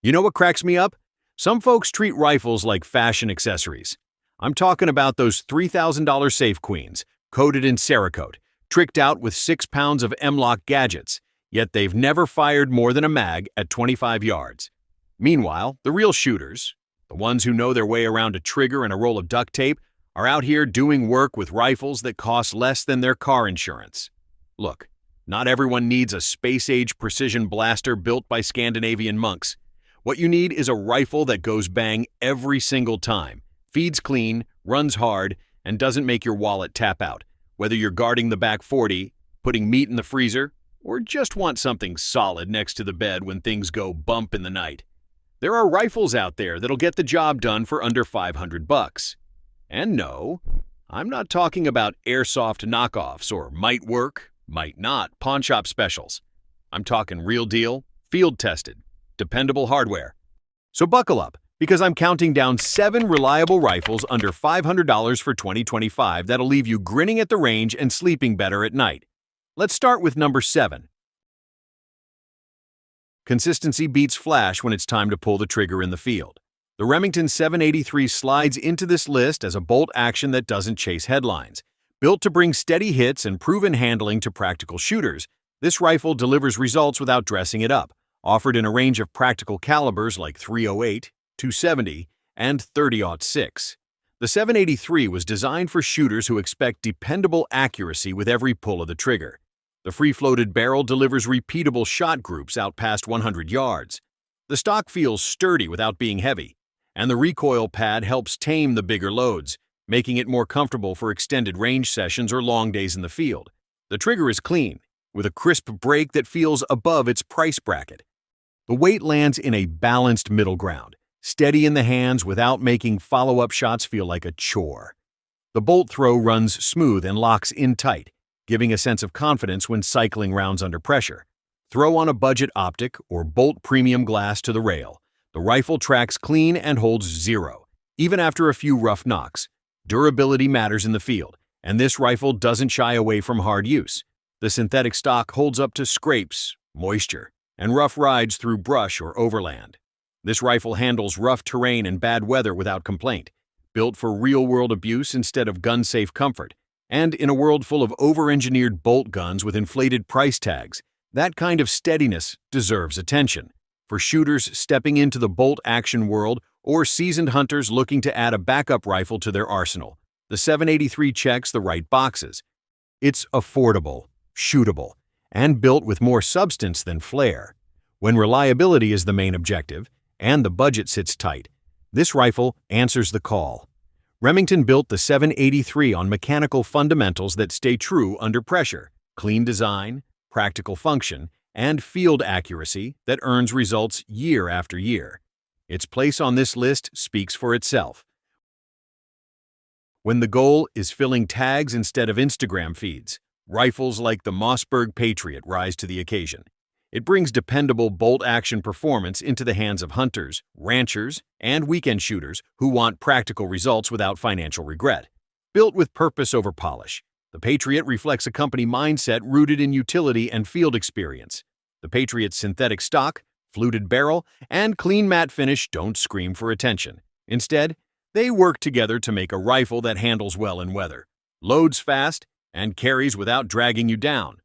You know what cracks me up? Some folks treat rifles like fashion accessories. I'm talking about those $3,000 Safe Queens, coated in Cerakote, tricked out with 6 pounds of M-Lock gadgets, yet they've never fired more than a mag at 25 yards. Meanwhile, the real shooters, the ones who know their way around a trigger and a roll of duct tape, are out here doing work with rifles that cost less than their car insurance. Look, not everyone needs a space-age precision blaster built by Scandinavian monks. What you need is a rifle that goes bang every single time, feeds clean, runs hard, and doesn't make your wallet tap out. Whether you're guarding the back 40, putting meat in the freezer, or just want something solid next to the bed when things go bump in the night. There are rifles out there that'll get the job done for under $500. And no, I'm not talking about airsoft knockoffs or might work, might not pawnshop specials. I'm talking real deal, field-tested, dependable hardware. So buckle up, because I'm counting down 7 reliable rifles under $500 for 2025 that'll leave you grinning at the range and sleeping better at night. Let's start with number 7. Consistency beats flash when it's time to pull the trigger in the field. The Remington 783 slides into this list as a bolt action that doesn't chase headlines. Built to bring steady hits and proven handling to practical shooters, this rifle delivers results without dressing it up, offered in a range of practical calibers like .308, .270, and .30-06. The 783 was designed for shooters who expect dependable accuracy with every pull of the trigger. The free-floated barrel delivers repeatable shot groups out past 100 yards. The stock feels sturdy without being heavy, and the recoil pad helps tame the bigger loads, making it more comfortable for extended range sessions or long days in the field. The trigger is clean, with a crisp break that feels above its price bracket. The weight lands in a balanced middle ground, steady in the hands without making follow-up shots feel like a chore. The bolt throw runs smooth and locks in tight, giving a sense of confidence when cycling rounds under pressure. Throw on a budget optic or bolt premium glass to the rail. The rifle tracks clean and holds zero, even after a few rough knocks. Durability matters in the field, and this rifle doesn't shy away from hard use. The synthetic stock holds up to scrapes, moisture, and rough rides through brush or overland. This rifle handles rough terrain and bad weather without complaint, built for real-world abuse instead of gun-safe comfort. And in a world full of over-engineered bolt guns with inflated price tags, that kind of steadiness deserves attention. For shooters stepping into the bolt-action world or seasoned hunters looking to add a backup rifle to their arsenal, the 783 checks the right boxes. It's affordable, shootable, and built with more substance than flair. When reliability is the main objective, and the budget sits tight, this rifle answers the call. Remington built the 783 on mechanical fundamentals that stay true under pressure: clean design, practical function, and field accuracy that earns results year after year. Its place on this list speaks for itself. When the goal is filling tags instead of Instagram feeds, rifles like the Mossberg Patriot rise to the occasion. It brings dependable bolt-action performance into the hands of hunters, ranchers, and weekend shooters who want practical results without financial regret. Built with purpose over polish, the Patriot reflects a company mindset rooted in utility and field experience. The Patriot's synthetic stock, fluted barrel, and clean matte finish don't scream for attention. Instead, they work together to make a rifle that handles well in weather, loads fast, and carries without dragging you down.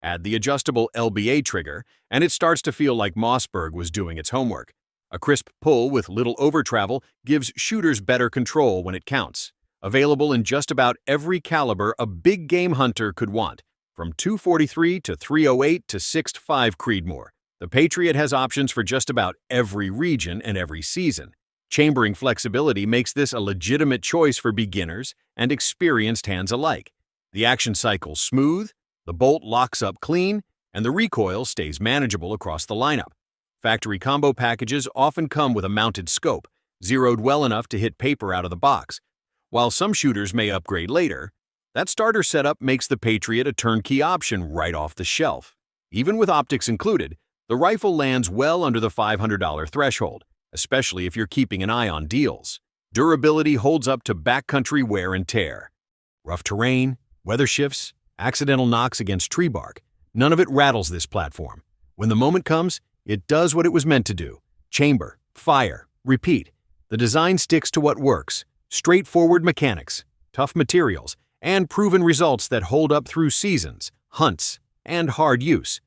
Add the adjustable LBA trigger, and it starts to feel like Mossberg was doing its homework. A crisp pull with little over-travel gives shooters better control when it counts. Available in just about every caliber a big game hunter could want, from .243 to .308 to .6.5 Creedmoor. The Patriot has options for just about every region and every season. Chambering flexibility makes this a legitimate choice for beginners and experienced hands alike. The action cycle's smooth, the bolt locks up clean, and the recoil stays manageable across the lineup. Factory combo packages often come with a mounted scope, zeroed well enough to hit paper out of the box. While some shooters may upgrade later, that starter setup makes the Patriot a turnkey option right off the shelf. Even with optics included, the rifle lands well under the $500 threshold, especially if you're keeping an eye on deals. Durability holds up to backcountry wear and tear. Rough terrain, weather shifts, accidental knocks against tree bark, none of it rattles this platform. When the moment comes, it does what it was meant to do. Chamber, fire, repeat. The design sticks to what works. Straightforward mechanics, tough materials, and proven results that hold up through seasons, hunts, and hard use.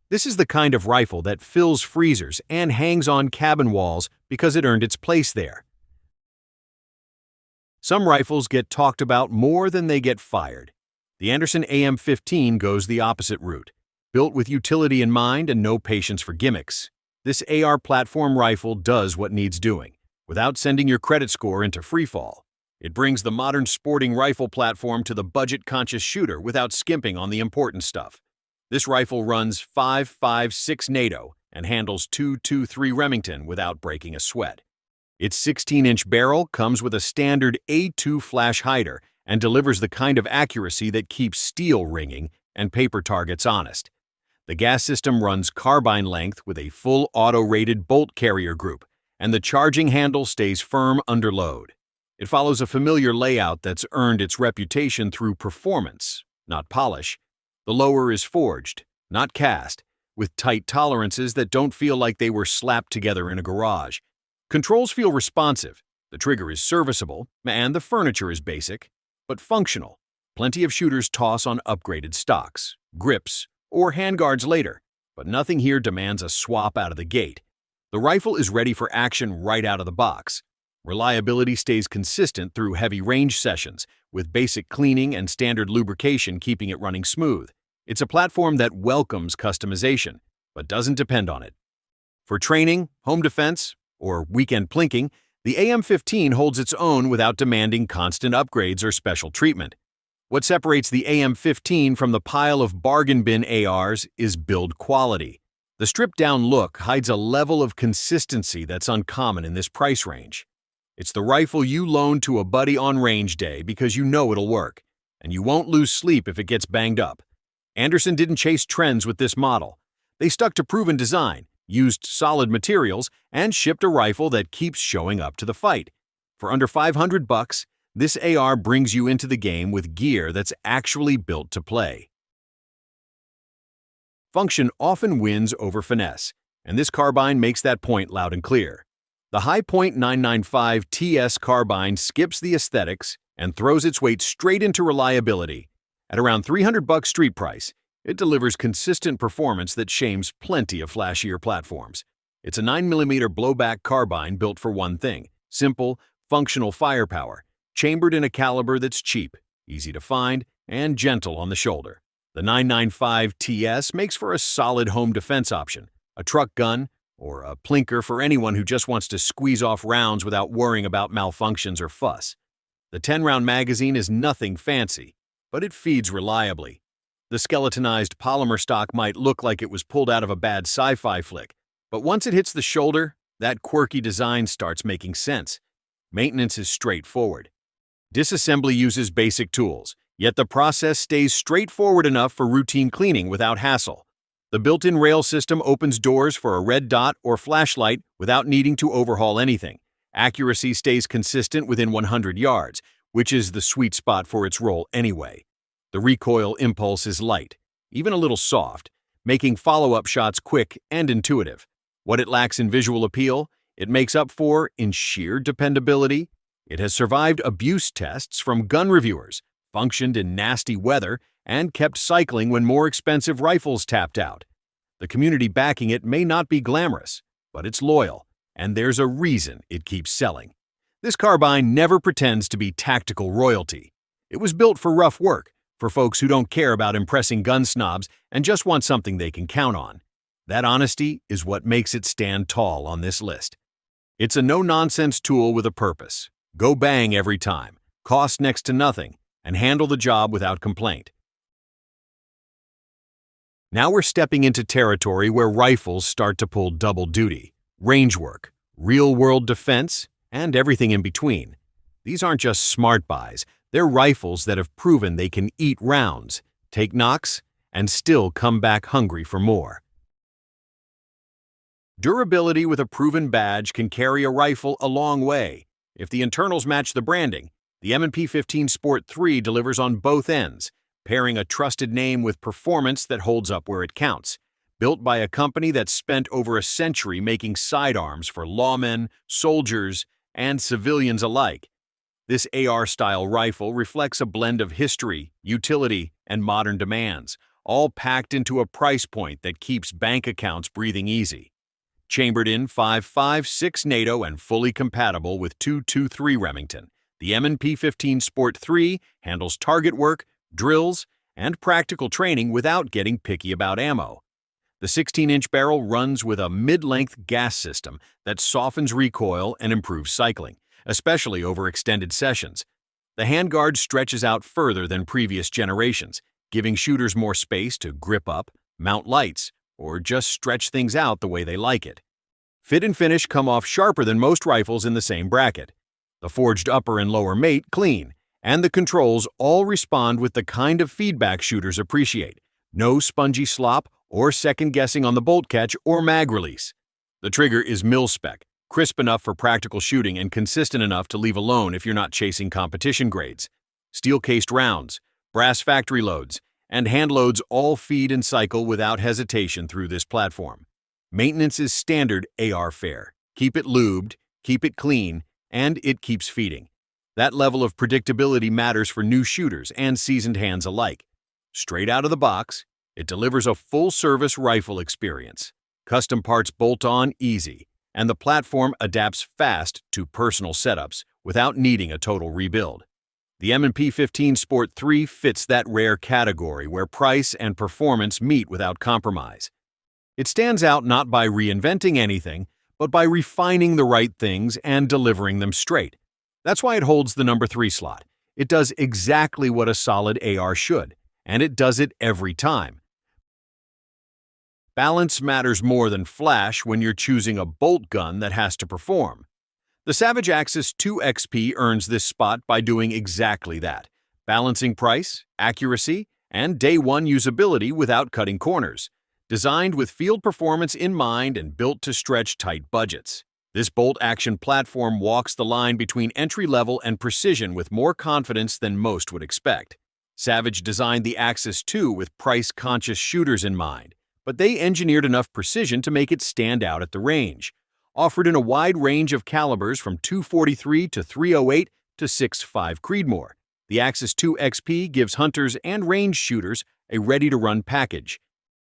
This is the kind of rifle that fills freezers and hangs on cabin walls because it earned its place there. Some rifles get talked about more than they get fired. The Anderson AM-15 goes the opposite route. Built with utility in mind and no patience for gimmicks, this AR platform rifle does what needs doing, without sending your credit score into freefall. It brings the modern sporting rifle platform to the budget-conscious shooter without skimping on the important stuff. This rifle runs 5.56 NATO and handles .223 Remington without breaking a sweat. Its 16-inch barrel comes with a standard A2 flash hider and delivers the kind of accuracy that keeps steel ringing and paper targets honest. The gas system runs carbine length with a full auto-rated bolt carrier group, and the charging handle stays firm under load. It follows a familiar layout that's earned its reputation through performance, not polish. The lower is forged, not cast, with tight tolerances that don't feel like they were slapped together in a garage. Controls feel responsive, the trigger is serviceable, and the furniture is basic, but functional. Plenty of shooters toss on upgraded stocks, grips, or handguards later, but nothing here demands a swap out of the gate. The rifle is ready for action right out of the box. Reliability stays consistent through heavy range sessions, with basic cleaning and standard lubrication keeping it running smooth. It's a platform that welcomes customization, but doesn't depend on it. For training, home defense, or weekend plinking, the AM-15 holds its own without demanding constant upgrades or special treatment. What separates the AM-15 from the pile of bargain bin ARs is build quality. The stripped-down look hides a level of consistency that's uncommon in this price range. It's the rifle you loan to a buddy on range day because you know it'll work, and you won't lose sleep if it gets banged up. Anderson didn't chase trends with this model. They stuck to proven design, used solid materials, and shipped a rifle that keeps showing up to the fight. For under $500, this AR brings you into the game with gear that's actually built to play. Function often wins over finesse, and this carbine makes that point loud and clear. The Hi-Point 995 TS carbine skips the aesthetics and throws its weight straight into reliability. At around $300 street price, it delivers consistent performance that shames plenty of flashier platforms. It's a 9mm blowback carbine built for one thing: simple, functional firepower, chambered in a caliber that's cheap, easy to find, and gentle on the shoulder. The 995 TS makes for a solid home defense option, a truck gun, or a plinker for anyone who just wants to squeeze off rounds without worrying about malfunctions or fuss. The 10-round magazine is nothing fancy, but it feeds reliably. The skeletonized polymer stock might look like it was pulled out of a bad sci-fi flick, but once it hits the shoulder, that quirky design starts making sense. Maintenance is straightforward. Disassembly uses basic tools, yet the process stays straightforward enough for routine cleaning without hassle. The built-in rail system opens doors for a red dot or flashlight without needing to overhaul anything. Accuracy stays consistent within 100 yards, which is the sweet spot for its role anyway. The recoil impulse is light, even a little soft, making follow-up shots quick and intuitive. What it lacks in visual appeal, it makes up for in sheer dependability. It has survived abuse tests from gun reviewers, functioned in nasty weather, and kept cycling when more expensive rifles tapped out. The community backing it may not be glamorous, but it's loyal, and there's a reason it keeps selling. This carbine never pretends to be tactical royalty. It was built for rough work, for folks who don't care about impressing gun snobs and just want something they can count on. That honesty is what makes it stand tall on this list. It's a no-nonsense tool with a purpose. Go bang every time, cost next to nothing, and handle the job without complaint. Now we're stepping into territory where rifles start to pull double duty: range work, real-world defense, and everything in between. These aren't just smart buys, they're rifles that have proven they can eat rounds, take knocks, and still come back hungry for more. Durability with a proven badge can carry a rifle a long way. If the internals match the branding, the M&P 15 Sport 3 delivers on both ends, pairing a trusted name with performance that holds up where it counts. built by a company that's spent over a century making sidearms for lawmen, soldiers, and civilians alike. This AR-style rifle reflects a blend of history, utility, and modern demands, all packed into a price point that keeps bank accounts breathing easy. Chambered in 5.56 NATO and fully compatible with 2.23 Remington, the M&P 15 Sport 3 handles target work, drills, and practical training without getting picky about ammo. The 16-inch barrel runs with a mid-length gas system that softens recoil and improves cycling, especially over extended sessions. The handguard stretches out further than previous generations, giving shooters more space to grip up, mount lights, or just stretch things out the way they like it. Fit and finish come off sharper than most rifles in the same bracket. The forged upper and lower mate clean, and the controls all respond with the kind of feedback shooters appreciate. No spongy slop or second-guessing on the bolt catch or mag release. The trigger is mil-spec, crisp enough for practical shooting and consistent enough to leave alone if you're not chasing competition grades. Steel-cased rounds, brass factory loads, and hand loads all feed and cycle without hesitation through this platform. Maintenance is standard AR fare. Keep it lubed, keep it clean, and it keeps feeding. That level of predictability matters for new shooters and seasoned hands alike. Straight out of the box, it delivers a full-service rifle experience. Custom parts bolt on easy, and the platform adapts fast to personal setups without needing a total rebuild. The M&P 15 Sport 3 fits that rare category where price and performance meet without compromise. It stands out not by reinventing anything, but by refining the right things and delivering them straight. That's why it holds the number 3 slot. It does exactly what a solid AR should, and it does it every time. Balance matters more than flash when you're choosing a bolt gun that has to perform. The Savage Axis 2 XP earns this spot by doing exactly that, balancing price, accuracy, and day-one usability without cutting corners. Designed with field performance in mind and built to stretch tight budgets. This bolt-action platform walks the line between entry-level and precision with more confidence than most would expect. Savage designed the Axis 2 with price-conscious shooters in mind, but they engineered enough precision to make it stand out at the range. Offered in a wide range of calibers from .243 to .308 to 6.5 Creedmoor, the Axis 2 XP gives hunters and range shooters a ready-to-run package.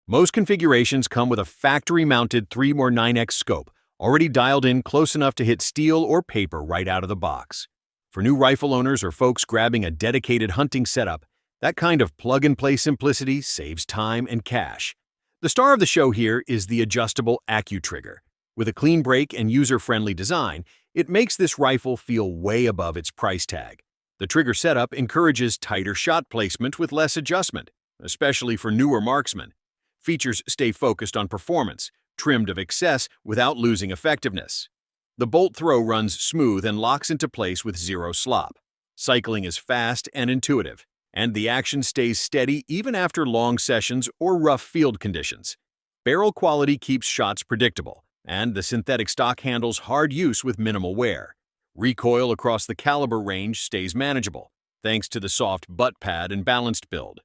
Most configurations come with a factory-mounted 3x9x scope, already dialed in close enough to hit steel or paper right out of the box. For new rifle owners or folks grabbing a dedicated hunting setup, that kind of plug-and-play simplicity saves time and cash. The star of the show here is the adjustable AccuTrigger. With a clean break and user-friendly design, it makes this rifle feel way above its price tag. The trigger setup encourages tighter shot placement with less adjustment, especially for newer marksmen. Features stay focused on performance, trimmed of excess without losing effectiveness. The bolt throw runs smooth and locks into place with zero slop. Cycling is fast and intuitive, and the action stays steady even after long sessions or rough field conditions. Barrel quality keeps shots predictable, and the synthetic stock handles hard use with minimal wear. Recoil across the caliber range stays manageable, thanks to the soft butt pad and balanced build.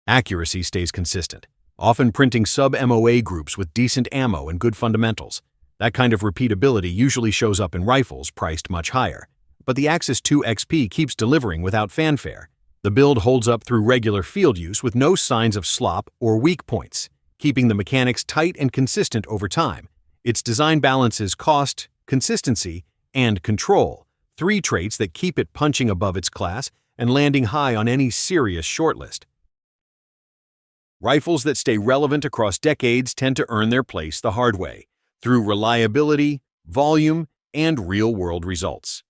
Accuracy stays consistent, often printing sub-MOA groups with decent ammo and good fundamentals. That kind of repeatability usually shows up in rifles priced much higher. But the Axis 2 XP keeps delivering without fanfare. The build holds up through regular field use with no signs of slop or weak points, keeping the mechanics tight and consistent over time. Its design balances cost, consistency, and control, 3 traits that keep it punching above its class and landing high on any serious shortlist. Rifles that stay relevant across decades tend to earn their place the hard way, through reliability, volume, and real-world results.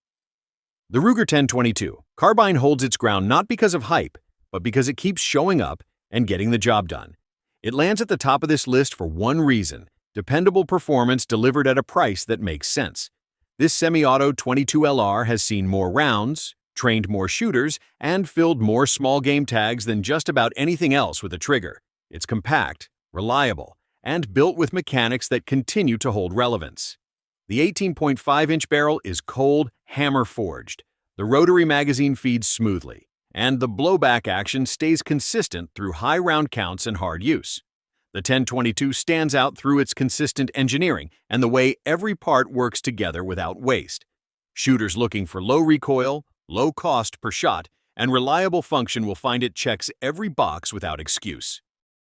The Ruger 1022 Carbine holds its ground not because of hype, but because it keeps showing up and getting the job done. It lands at the top of this list for one reason: dependable performance delivered at a price that makes sense. This semi-auto 22LR has seen more rounds, trained more shooters, and filled more small game tags than just about anything else with a trigger. It's compact, reliable, and built with mechanics that continue to hold relevance. The 18.5-inch barrel is cold, hammer-forged. The rotary magazine feeds smoothly, and the blowback action stays consistent through high round counts and hard use. The 1022 stands out through its consistent engineering and the way every part works together without waste. Shooters looking for low recoil, low cost per shot, and reliable function will find it checks every box without excuse.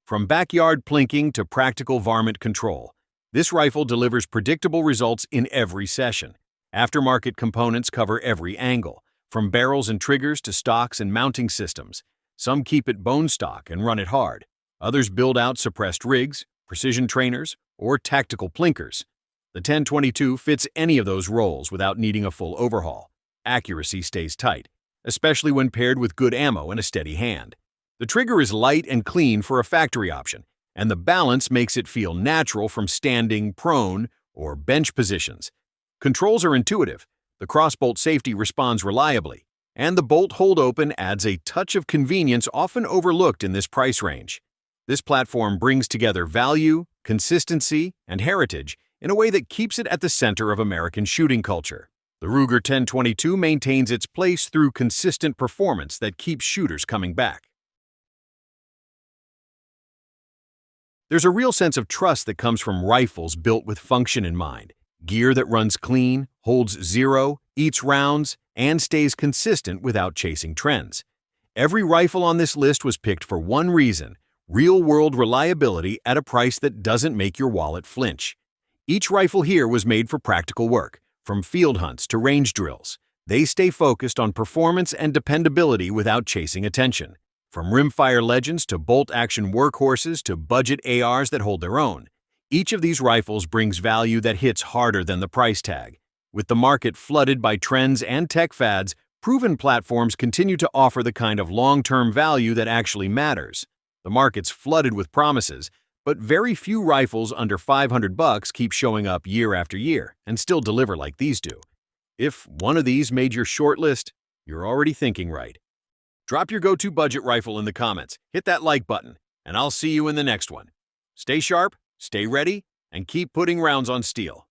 From backyard plinking to practical varmint control, this rifle delivers predictable results in every session. Aftermarket components cover every angle, from barrels and triggers to stocks and mounting systems. Some keep it bone stock and run it hard. Others build out suppressed rigs, precision trainers, or tactical plinkers. The 1022 fits any of those roles without needing a full overhaul. Accuracy stays tight, especially when paired with good ammo and a steady hand. The trigger is light and clean for a factory option, and the balance makes it feel natural from standing, prone, or bench positions. Controls are intuitive, the crossbolt safety responds reliably, and the bolt hold open adds a touch of convenience often overlooked in this price range. This platform brings together value, consistency, and heritage in a way that keeps it at the center of American shooting culture. The Ruger 1022 maintains its place through consistent performance that keeps shooters coming back. There's a real sense of trust that comes from rifles built with function in mind. Gear that runs clean, holds zero, eats rounds, and stays consistent without chasing trends. Every rifle on this list was picked for one reason: real-world reliability at a price that doesn't make your wallet flinch. Each rifle here was made for practical work, from field hunts to range drills. They stay focused on performance and dependability without chasing attention. From rimfire legends to bolt-action workhorses to budget ARs that hold their own, each of these rifles brings value that hits harder than the price tag. With the market flooded by trends and tech fads, proven platforms continue to offer the kind of long-term value that actually matters. The market's flooded with promises, but very few rifles under $500 keep showing up year after year and still deliver like these do. If one of these made your short list, you're already thinking right. Drop your go-to budget rifle in the comments, hit that like button, and I'll see you in the next one. Stay sharp, stay ready, and keep putting rounds on steel.